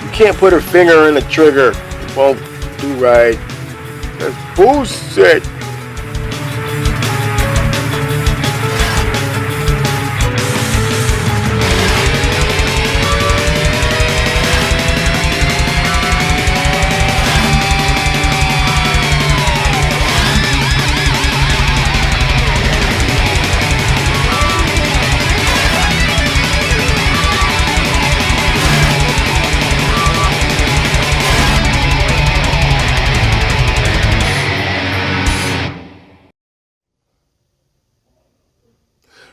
You can't put her finger in the trigger. It won't do right. That's bullshit.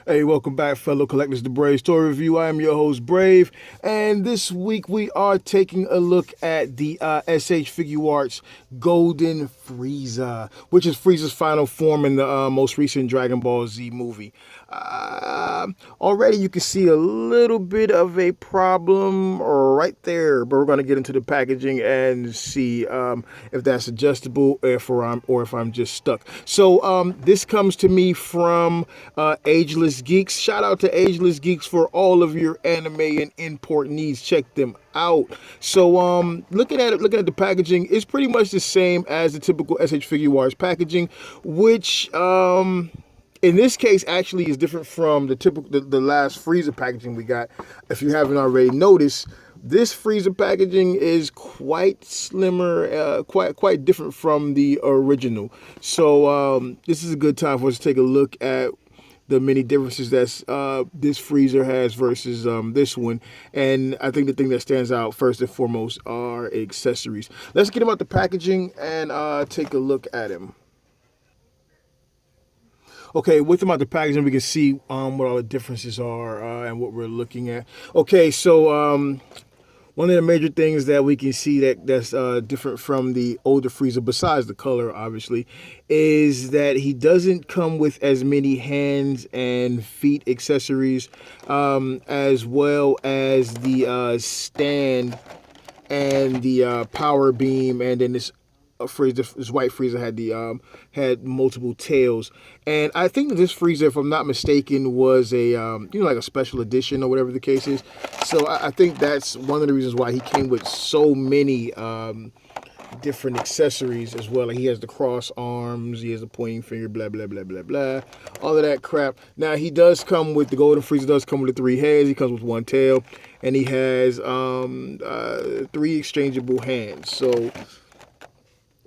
Hey, welcome back, fellow collectors, to Brave Story Review. I am your host, Brave, and this week we are taking a look at the SHFiguarts Golden Friezai, which is Frieza's final form in the most recent Dragon Ball Z movie. Already you can see a little bit of a problem right there, but we're going to get into the packaging and see if that's adjustable or if I'm just stuck. So this comes to me from Ageless Geeks. Shout out to Ageless Geeks for all of your anime and import needs. Check them out. So looking at the packaging, it's pretty much the same as the typical SHFiguarts packaging, which in this case actually is different from the last Frieza packaging we got. If you haven't already noticed, this Frieza packaging is quite slimmer, quite different from the original. So this is a good time for us to take a look at the many differences that this freezer has versus this one. And I think the thing that stands out first and foremost are accessories. Let's get him out the packaging and take a look at him. Okay, with them out the packaging, we can see what all the differences are and what we're looking at. Okay, so one of the major things that we can see that's different from the older Frieza, besides the color, obviously, is that he doesn't come with as many hands and feet accessories, as well as the stand and the power beam, and then this Frieza, this white Frieza had multiple tails, and I think that this Frieza, if I'm not mistaken, was a like a special edition or whatever the case is. So I think that's one of the reasons why he came with so many different accessories as well. Like he has the cross arms, he has the pointing finger, blah blah blah blah blah, all of that crap. Now he does come with the Golden Frieza. Does come with the 3 heads. He comes with 1 tail, and he has 3 exchangeable hands. So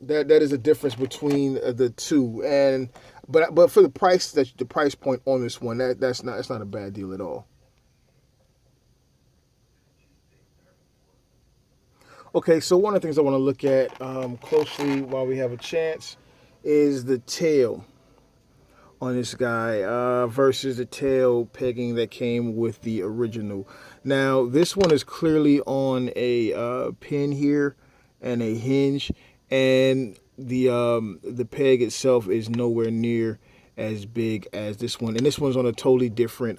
that is a difference between the two, and but for the price point on this one, that's not a bad deal at all. Okay, so one of the things I want to look at closely while we have a chance is the tail on this guy versus the tail pegging that came with the original. Now this one is clearly on a pin here and a hinge, and the peg itself is nowhere near as big as this one, and this one's on a totally different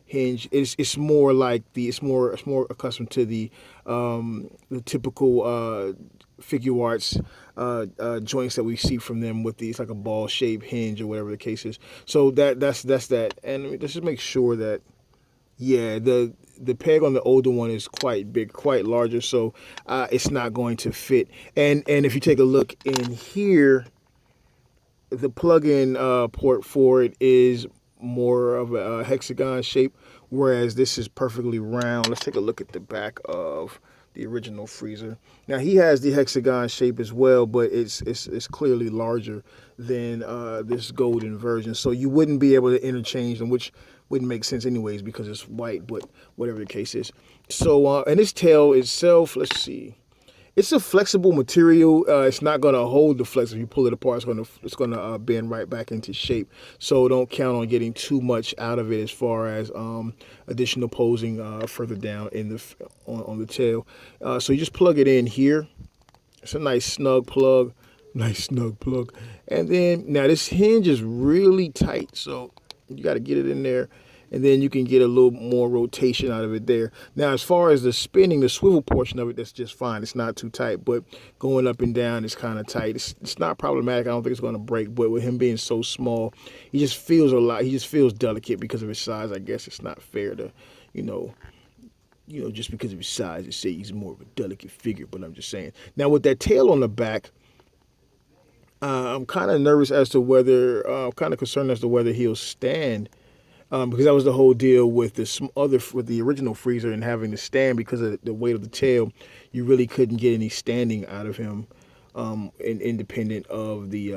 hinge. It's more like it's more accustomed to the typical figure arts joints that we see from them with these, like a ball shaped hinge or whatever the case is. So that's that, and let's just make sure that, yeah, the peg on the older one is quite big, quite larger, so it's not going to fit. And if you take a look in here, the plug-in port for it is more of a hexagon shape, whereas this is perfectly round. Let's take a look at the back of the original Freezer. Now he has the hexagon shape as well, but it's clearly larger than this golden version. So you wouldn't be able to interchange them, which wouldn't make sense anyways because it's white. But whatever the case is. So and this tail itself, let's see. It's a flexible material. It's not going to hold the flex. If you pull it apart, it's going to bend right back into shape. So don't count on getting too much out of it as far as additional posing further down in on the tail. So you just plug it in here. It's a nice snug plug. Nice snug plug. And then now this hinge is really tight, so you got to get it in there, and then you can get a little more rotation out of it there. Now, as far as the spinning, the swivel portion of it, that's just fine. It's not too tight, but going up and down is kind of tight. It's not problematic. I don't think it's going to break, but with him being so small, he just feels delicate because of his size. I guess it's not fair to, just because of his size, they say he's more of a delicate figure. But I'm just saying. Now with that tail on the back, I'm kind of nervous as to whether, kind of concerned as to whether he'll stand. Because that was the whole deal with with the original Freezer and having to stand because of the weight of the tail. You really couldn't get any standing out of him, independent of the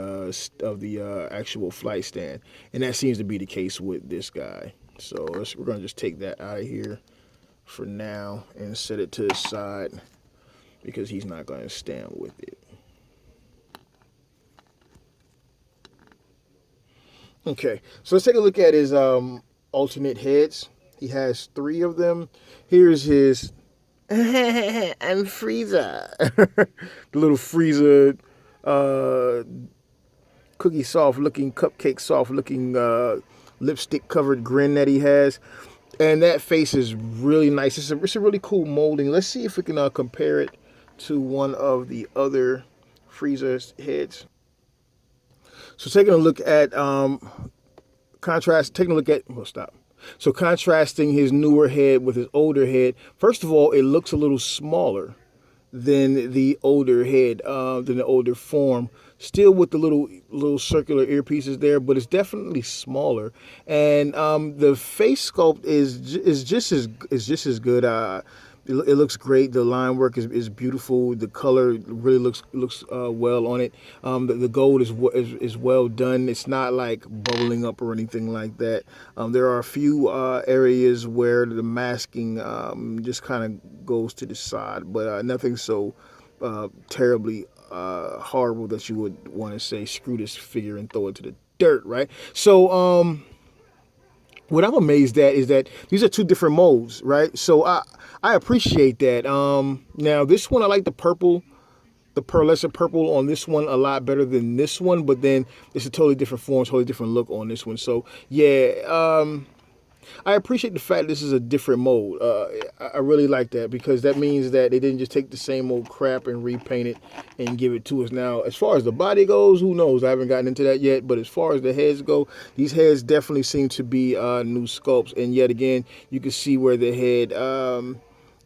actual flight stand, and that seems to be the case with this guy. So we're gonna just take that out of here for now and set it to the side because he's not gonna stand with it. Okay, so let's take a look at his alternate heads. He has 3 of them. Here's his I'm Frieza. The little Frieza cookie soft looking, cupcake soft looking lipstick covered grin that he has. And that face is really nice. It's a really cool molding. Let's see if we can compare it to one of the other Frieza's heads. So taking a look at So contrasting his newer head with his older head. First of all, it looks a little smaller than the older head, than the older form. Still with the little circular earpieces there, but it's definitely smaller. And the face sculpt is just as good. It looks great. The line work is beautiful. The color really looks well on it. The gold is well done. It's not like bubbling up or anything like that. There are a few areas where the masking just kind of goes to the side, but nothing so terribly horrible that you would want to say screw this figure and throw it to the dirt, right? So what I'm amazed at is that these are 2 different molds, right? So I appreciate that. Now this one, I like the purple, the pearlescent purple on this one a lot better than this one, but then it's a totally different form, totally different look on this one. So yeah, I appreciate the fact this is a different mold. I really like that because that means that they didn't just take the same old crap and repaint it and give it to us. Now, as far as the body goes, who knows? I haven't gotten into that yet. But as far as the heads go, these heads definitely seem to be new sculpts. And yet again, you can see where the head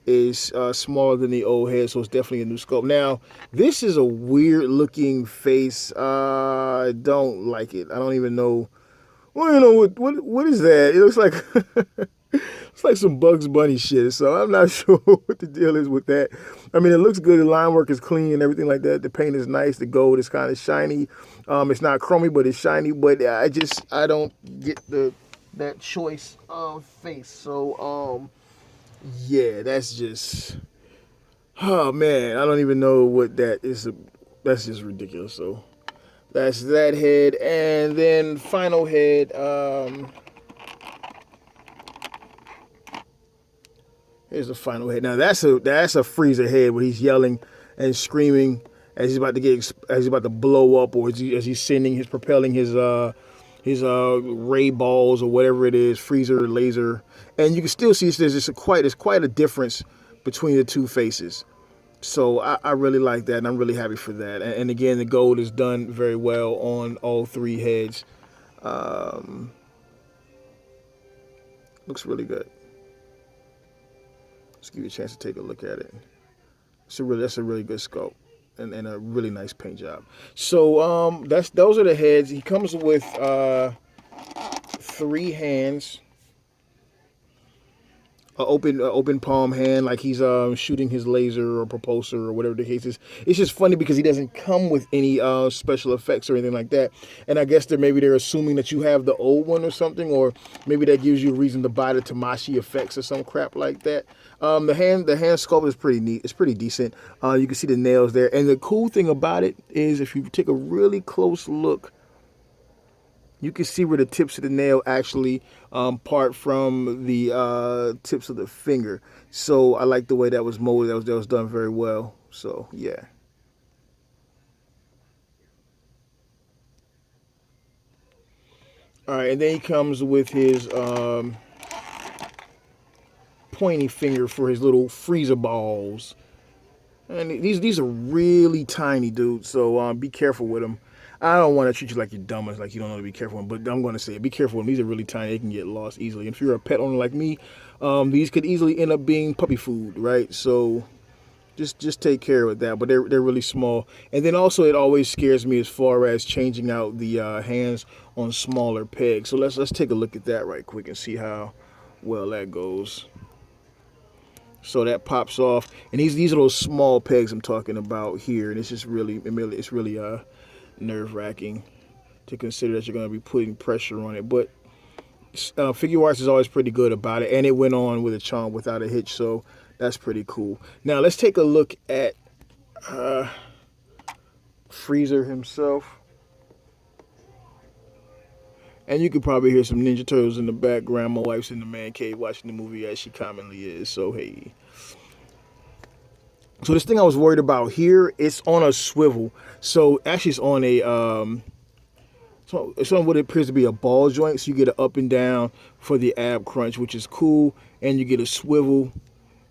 is smaller than the old head, so it's definitely a new sculpt. Now, this is a weird looking face. I don't like it. I don't even know. Well, you know what is that? It looks like it's like some Bugs Bunny shit. So I'm not sure what the deal is with that. I mean, it looks good. The line work is clean and everything like that. The paint is nice. The gold is kind of shiny. It's not chromy, but it's shiny. But I don't get that choice of face. So yeah, that's just, oh man, I don't even know what that is. That's just ridiculous. So that's that head, and then final head. Here's the final head. Now that's a Frieza head where he's yelling and screaming as he's about to blow up, or as he's propelling his ray balls or whatever it is, freezer laser, and you can still see there's quite a difference between the 2 faces. So I really like that, and I'm really happy for that. And again, the gold is done very well on all 3 heads. Looks really good. Let's give you a chance to take a look at it. That's a really good sculpt and a really nice paint job. So those are the heads. He comes with 3 hands. Open palm hand, like he's shooting his laser or propulsor or whatever the case is. It's just funny because he doesn't come with any special effects or anything like that. And I guess they're assuming that you have the old one or something, or maybe that gives you a reason to buy the Tamashi effects or some crap like that. The hand sculpt is pretty neat. It's pretty decent. You can see the nails there. And the cool thing about it is if you take a really close look, you can see where the tips of the nail actually part from the tips of the finger. So I like the way that was molded. That was done very well. So yeah. All right, and then he comes with his pointy finger for his little Frieza balls. And these are really tiny, dude. So be careful with them. I don't want to treat you like you're dumb, like you don't know to be careful, but I'm going to say it. Be careful with them. These are really tiny. They can get lost easily. And if you're a pet owner like me, These could easily end up being puppy food, right? So just take care of that. But they're really small. And then also it always scares me as far as changing out the hands on smaller pegs. So let's take a look at that right quick and see how well that goes. So that pops off, and these are those small pegs I'm talking about here, and it's just really nerve wracking to consider that you're going to be putting pressure on it. But Figuarts is always pretty good about it, and it went on with a charm without a hitch, so that's pretty cool. Now let's take a look at Freezer himself. And you could probably hear some Ninja Turtles in the background. My wife's in the man cave watching the movie as she commonly is. So, hey. So this thing I was worried about here, it's on a swivel. So actually it's on a, so it's on what appears to be a ball joint. So you get an up and down for the ab crunch, which is cool. And you get a swivel.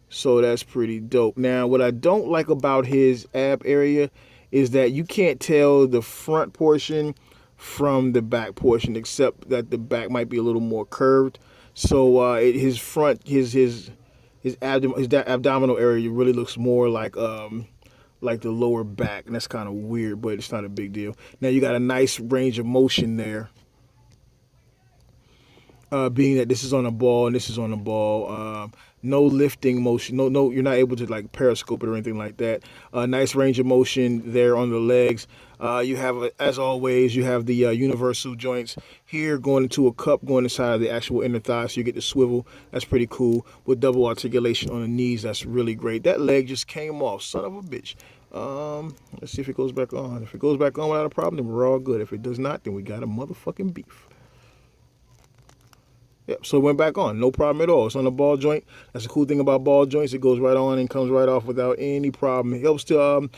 So that's pretty dope. Now, what I don't like about his ab area is that you can't tell the front portion from the back portion, except that the back might be a little more curved. So his front, his abdominal area really looks more like the lower back, and that's kind of weird, but it's not a big deal. Now you got a nice range of motion there. Being that this is on a ball and this is on a ball, no lifting motion, no, you're not able to like periscope it or anything like that. Nice range of motion there on the legs. You have, as always, you have the universal joints here going into a cup, going inside of the actual inner thigh, so you get the swivel. That's pretty cool. With double articulation on the knees, that's really great. That leg just came off, son of a bitch. Let's see if it goes back on. If it goes back on without a problem, then we're all good. If it does not, then we got a motherfucking beef. Yep, so it went back on, no problem at all. It's on a ball joint. That's the cool thing about ball joints. It goes right on and comes right off without any problem. It helps to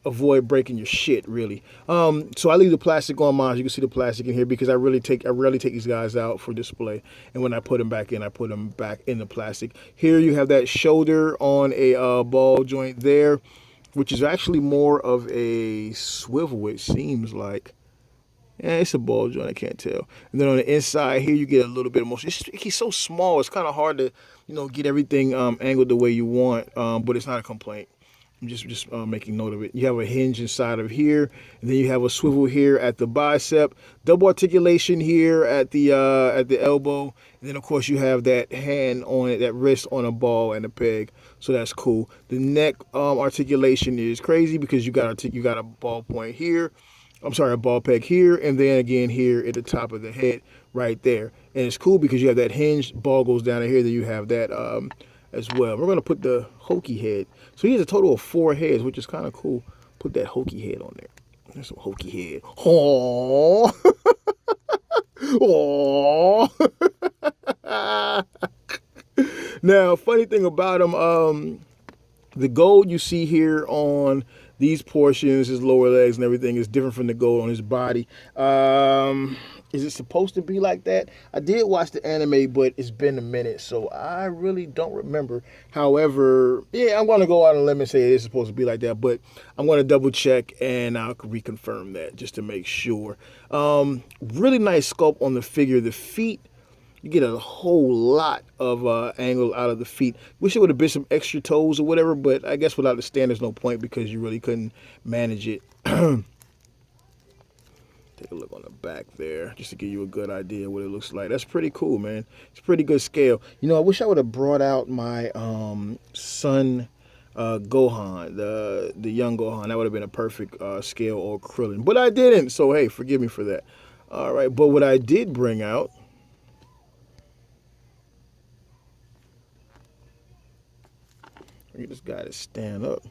avoid breaking your shit, really. So I leave the plastic on mine. You can see the plastic in here because I rarely take these guys out for display. And when I put them back in, I put them back in the plastic. Here you have that shoulder on a ball joint there, which is actually more of a swivel, it seems like. Yeah, it's a ball joint, I can't tell. And then on the inside here, you get a little bit of motion. He's so small, it's kind of hard to, get everything angled the way you want, but it's not a complaint. I'm just making note of it. You have a hinge inside of here, and then you have a swivel here at the bicep, double articulation here at the elbow, and then of course you have that hand on it, that wrist on a ball and a peg. So that's cool. The neck articulation is crazy because you got a ball point here. I'm sorry, a ball peg here, and then again here at the top of the head right there. And it's cool because you have that hinge, ball goes down in here, then you have that as well. We're going to put the hokey head. So he has a total of 4 heads, which is kind of cool. Put that hokey head on there. There's some hokey head. Aww. Aww. Now, funny thing about him, the gold you see here on these portions, his lower legs and everything, is different from the gold on his body. Is it supposed to be like that? I did watch the anime, but it's been a minute, so I really don't remember. However, yeah, I'm going to go out on a limb and say it is supposed to be like that, but I'm going to double check and I'll reconfirm that just to make sure. Really nice sculpt on the figure. The feet, you get a whole lot of angle out of the feet. Wish it would have been some extra toes or whatever, but I guess without the stand, there's no point because you really couldn't manage it. Take a look on the back there just to give you a good idea what it looks like. That's pretty cool, man. It's pretty good scale. I wish I would have brought out my son Gohan, the young Gohan. That would have been a perfect scale or Krillin. But I didn't, so hey, forgive me for that. All right, but what I did bring out, get this guy to stand up.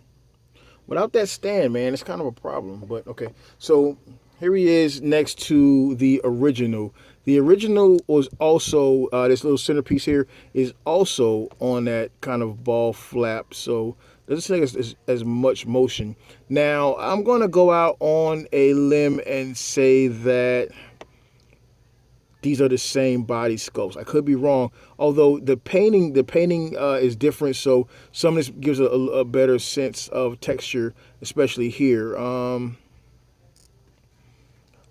Without that stand, man, it's kind of a problem, but okay. So here he is next to the original. The original was also, this little centerpiece here is also on that kind of ball flap, so doesn't take as much motion. Now, I'm going to go out on a limb and say that these are the same body sculpts. I could be wrong, although the painting is different, so some of this gives a better sense of texture, especially here.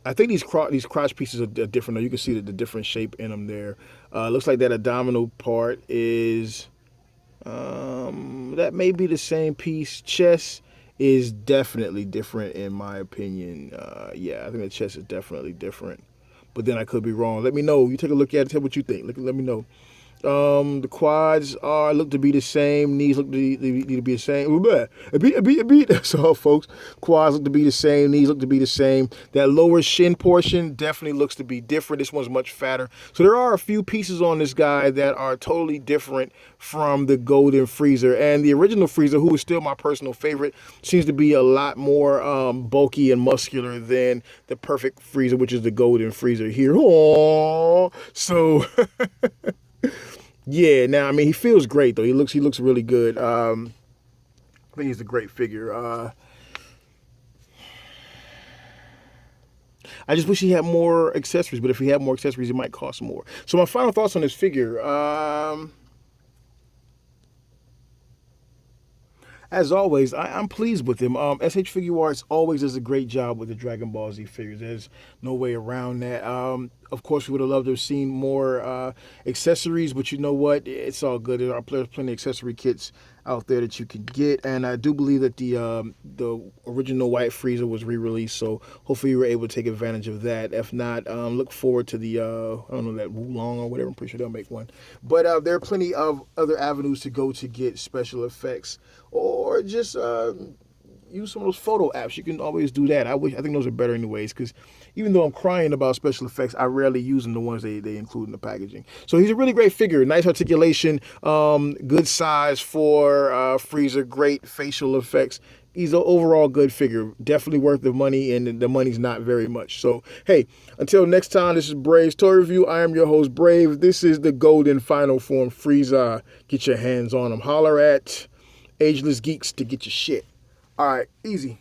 I think these crotch pieces are different. Though. You can see the different shape in them there. Looks like that abdominal part is that may be the same piece. Chest is definitely different in my opinion. Yeah, I think the chest is definitely different. But then I could be wrong. Let me know. You take a look at it. Tell me what you think. Let me know. The quads look to be the same. Knees look to be the same. That's all, folks. Quads look to be the same. Knees look to be the same. That lower shin portion definitely looks to be different. This one's much fatter. So there are a few pieces on this guy that are totally different from the Golden Friezai. And the original Friezai, who is still my personal favorite, seems to be a lot more bulky and muscular than the perfect Friezai, which is the Golden Friezai here. Aww. So... Yeah, now I mean he feels great though. He looks really good. I think he's a great figure. I just wish he had more accessories, but if he had more accessories, it might cost more. So my final thoughts on this figure. As always, I'm pleased with him. SHFiguarts always does a great job with the Dragon Ball Z figures. There's no way around that. Of course, we would have loved to have seen more accessories, but you know what? It's all good. There are plenty of accessory kits out there that you can get, and I do believe that the original White Friezai was re-released, so hopefully you were able to take advantage of that. If not, look forward to the I don't know, that Wulong or whatever. I'm pretty sure they'll make one. But there are plenty of other avenues to go to get special effects, or just use some of those photo apps. You can always do that. I think those are better anyways, because even though I'm crying about special effects, I rarely use them, the ones they include in the packaging. So he's a really great figure. Nice articulation, good size for Friezai, great facial effects. He's an overall good figure. Definitely worth the money, and the money's not very much. So, hey, until next time, this is Brave's Toy Review. I am your host, Brave. This is the Golden Final Form Friezai. Get your hands on him. Holler at Ageless Geeks to get your shit. All right, easy.